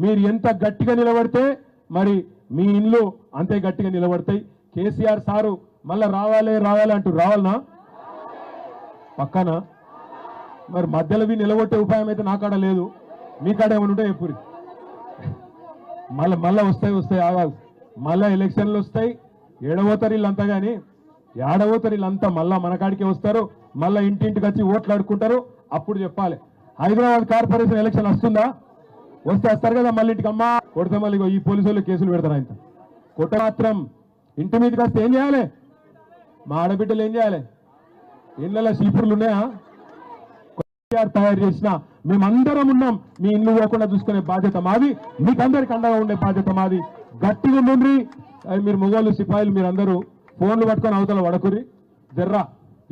మీరు ఎంత గట్టిగా నిలబడితే మరి మీ ఇల్లు అంతే గట్టిగా నిలబడతాయి. కేసీఆర్ సారు మళ్ళా రావాలి రావాలి అంటూ రావాలనా పక్కన మరి మధ్యలో నిలబొట్టే ఉపాయం అయితే నా కాడ లేదు, మీ కాడ ఏమైనా ఉంటే ఎప్పుడు మళ్ళా వస్తాయి ఆగాలి. మళ్ళా ఎలక్షన్లు వస్తాయి, ఏడబోతారు వీళ్ళంతా, కానీ ఏడబోతారు వీళ్ళంతా మళ్ళా మన కాడికే వస్తారు. మళ్ళా ఇంటింటికి వచ్చి ఓట్లు ఆడుకుంటారు. అప్పుడు చెప్పాలి హైదరాబాద్ కార్పొరేషన్ ఎలక్షన్ వస్తుందా, వస్తే వస్తారు కదా మళ్ళీ ఇంటికి అమ్మా కొడితే మళ్ళీ ఈ పోలీసు వాళ్ళు కేసులు పెడతారు. ఆయన కొట్ట మాత్రం ఇంటి మీదకి వస్తే ఏం చేయాలి, మా ఆడబిడ్డలు ఏం చేయాలి, ఇళ్ళలో చీపుర్లు ఉన్నాయా, తయారు చేసిన మేమందరం ఉన్నాం. మీ ఇల్లు పోకుండా చూసుకునే బాధ్యత మాది, మీకందరికి అండగా ఉండే బాధ్యత మాది. గట్టిగా ఉండుండ్రి. మీరు మొగోళ్ళు సిపాయిలు మీరందరూ ఫోన్లు పట్టుకొని అవతల వడకుర్రి, జర్రా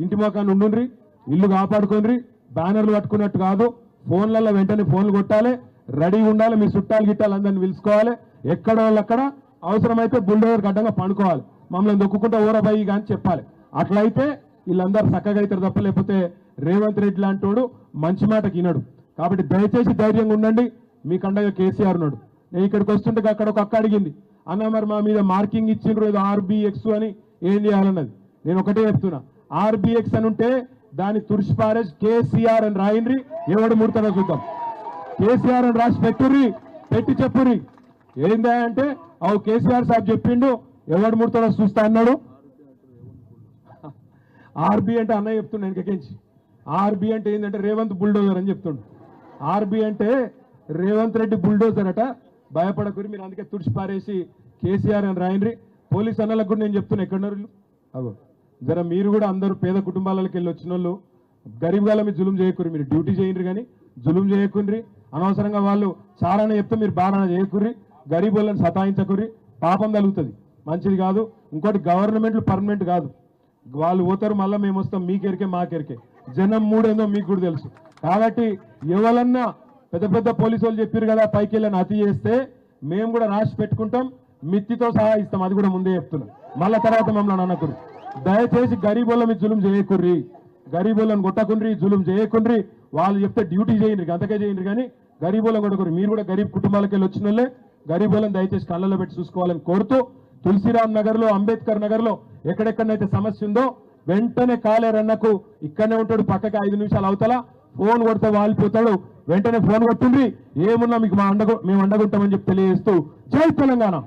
ఇంటి మొఖాన్ని ఉండుండ్రి, ఇల్లు కాపాడుకోండి. బ్యానర్లు పట్టుకున్నట్టు కాదు, ఫోన్లలో వెంటనే ఫోన్లు కొట్టాలి, రెడీ ఉండాలి. మీ చుట్టాలు గిట్టాలు అందరిని పిలుచుకోవాలి. ఎక్కడ వాళ్ళు అక్కడ అవసరమైతే బుల్డోజర్ గడ్డంగా పండుకోవాలి. మమ్మల్ని దొక్కుకుంటా ఊరబాయి కానీ చెప్పాలి. అట్లయితే వీళ్ళందరూ చక్కగా అవుతారు తప్ప, లేకపోతే రేవంత్ రెడ్డి లాంటోడు మంచి మాటకి వినడు. కాబట్టి దయచేసి ధైర్యంగా ఉండండి. మీకు అండగా కేసీఆర్ ఉన్నాడు. నేను ఇక్కడికి వస్తుంటే అక్కడ ఒక అక్క అడిగింది, అన్న మరి మా మీద మార్కింగ్ ఇచ్చిండ్రు ఏదో ఆర్బిఎక్స్ అని, ఏం చేయాలన్నది. నేను ఒకటే చెప్తున్నా, ఆర్బిఎక్స్ అని ఉంటే దాన్ని తుడిచిపారేసి కేసీఆర్ అని రాయండ్రి, ఎవడు ముడతాడో చూద్దాం. కేసీఆర్ అని రాసి పెట్టి చెప్పుర్రి. ఏందా అంటే అవు కేసీఆర్ సాబ్ చెప్పిండు, ఎవడు ముడతాడో చూస్తా అన్నాడు. ఆర్బి అంటే అన్నయ్య చెప్తుండే వెనకకించి, ఆర్బి అంటే ఏంటంటే రేవంత్ బుల్డోజర్ అని చెప్తుండు. ఆర్బి అంటే రేవంత్ రెడ్డి బుల్డోజర్ అట, భయపడకురి. మీరు అందుకే తుడిచిపారేసి కేసీఆర్ అని రాయండ్రి. పోలీస్ అన్నలకు కూడా నేను చెప్తున్నా, ఎక్కడున్నారు అగో జర మీరు కూడా అందరూ పేద కుటుంబాలకు వెళ్ళి వచ్చిన వాళ్ళు గరీబ్ గాల మీద జులుం చేయకుర్రి. మీరు డ్యూటీ చేయండి కానీ జులుం చేయకుర్రి. అనవసరంగా వాళ్ళు చారాన చెప్తే మీరు బారాన చేయకుర్రి. గరీబ్ వాళ్ళని సతాయించకుర్రి, పాపం తగులుతుంది, మంచిది కాదు. ఇంకోటి గవర్నమెంట్లు పర్మనెంట్ కాదు, వాళ్ళు పోతారు మళ్ళీ మేము వస్తాం. మీకెరికే మాకెరికే, జనం మూడేందో మీకు కూడా తెలుసు. కాబట్టి ఎవరన్నా పెద్ద పెద్ద పోలీసు వాళ్ళు చెప్పారు కదా పైకి వెళ్ళని అతి చేస్తే మేము కూడా రాసి పెట్టుకుంటాం, మిత్తితో సహా ఇస్తాం. అది కూడా ముందే చెప్తున్నాం, మళ్ళా తర్వాత మమ్మల్ని అనకుర్రి. దయచేసి గరీబుల మీద జులుం చేయకుర్రి, గరీబులను కొట్టకుండ్రి, జులుం చేయకుండ్రి. వాళ్ళు చెప్తే డ్యూటీ చేయండి, అంతకే చేయండి, కానీ గరీబులను కొట్టకుర్రి. మీరు కూడా గరీబ్ కుటుంబాలకు వెళ్ళి వచ్చిన వాళ్ళే, గరీబులను దయచేసి కళ్ళలో పెట్టి చూసుకోవాలని కోరుతూ, తులసిరామ్ నగర్ లో, అంబేద్కర్ నగర్ లో ఎక్కడెక్కడైతే సమస్య ఉందో వెంటనే కాలేరన్నకు ఇక్కడనే ఉంటాడు, పక్కకి 5 నిమిషాలు అవతల ఫోన్ కొడితే వాలిపోతాడు. వెంటనే ఫోన్ కొట్టుండ్రి, ఏమున్నా మీకు మేము అండగుంటామని చెప్పి తెలియజేస్తూ జై తెలంగాణ.